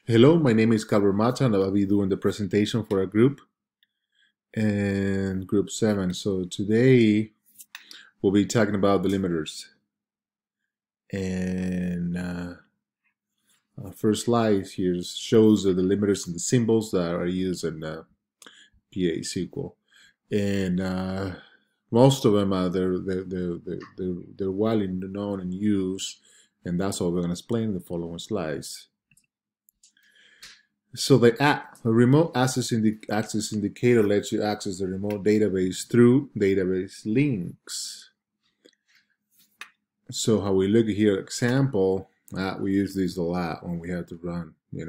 Hello, my name is Calvert Mata, and I'll be doing the presentation for a group and group 7. So today we'll be talking about delimiters. And first slide here shows the delimiters and the symbols that are used in PA-SQL. And most of them are they're widely known and used, and that's what we're going to explain in the following slides. So the remote access indicator lets you access the remote database through database links. So how we look here, example, we use these a lot when we have to run, we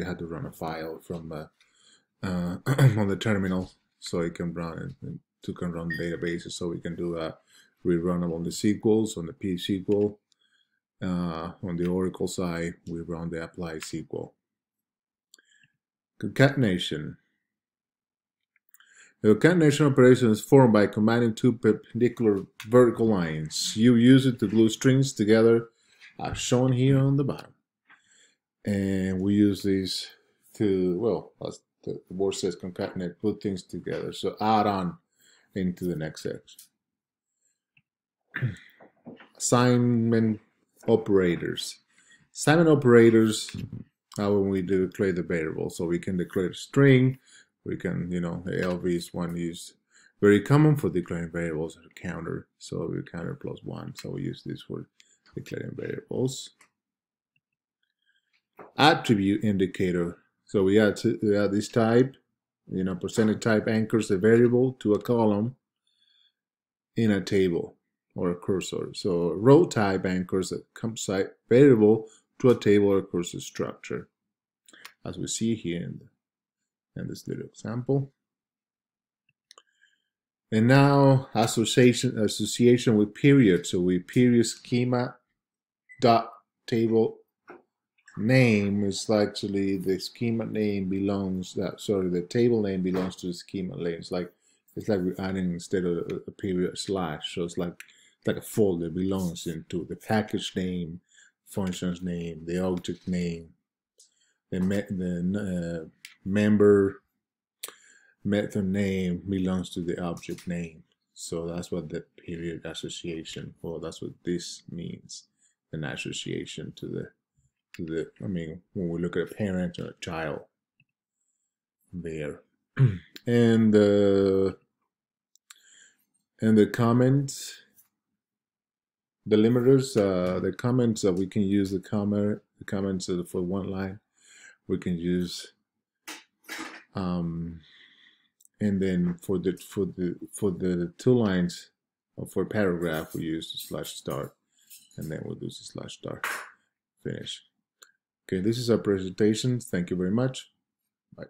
had to run a file from on the terminal so it can run and can run databases. So we can do a rerun on the SQLs, on the P-SQL. On the Oracle side, we run the Apply SQL. Concatenation. The concatenation operation is formed by combining two perpendicular vertical lines. You use it to glue strings together, as shown here on the bottom. And we use these to, well, as the word says, concatenate, put things together. So add on into the next section. Assignment operators. Assignment operators when we declare the variable. So we can declare a string. We can, the LV is one used very common for declaring variables as a counter. So we counter +1. So we use this for declaring variables. Attribute indicator. So we add this type, percentage type anchors a variable to a column in a table or a cursor. So row type anchors a composite variable to a table or cursor structure, as we see here in this little example. And now association with period. So we period schema dot table name is actually the schema name belongs the table name belongs to the schema name. It's like we're adding instead of a period slash. So it's like a folder belongs into the package name, functions name, the object name, the member method name belongs to the object name. So that's what the period association, well, that's what this means, an association to the when we look at a parent or a child there. And the comments, delimiters, the comments that we can use the comments for one line. We can use, and then for the 2 lines, for paragraph, we use the /star, and then we'll do the /star. Finish. Okay, this is our presentation. Thank you very much. Bye.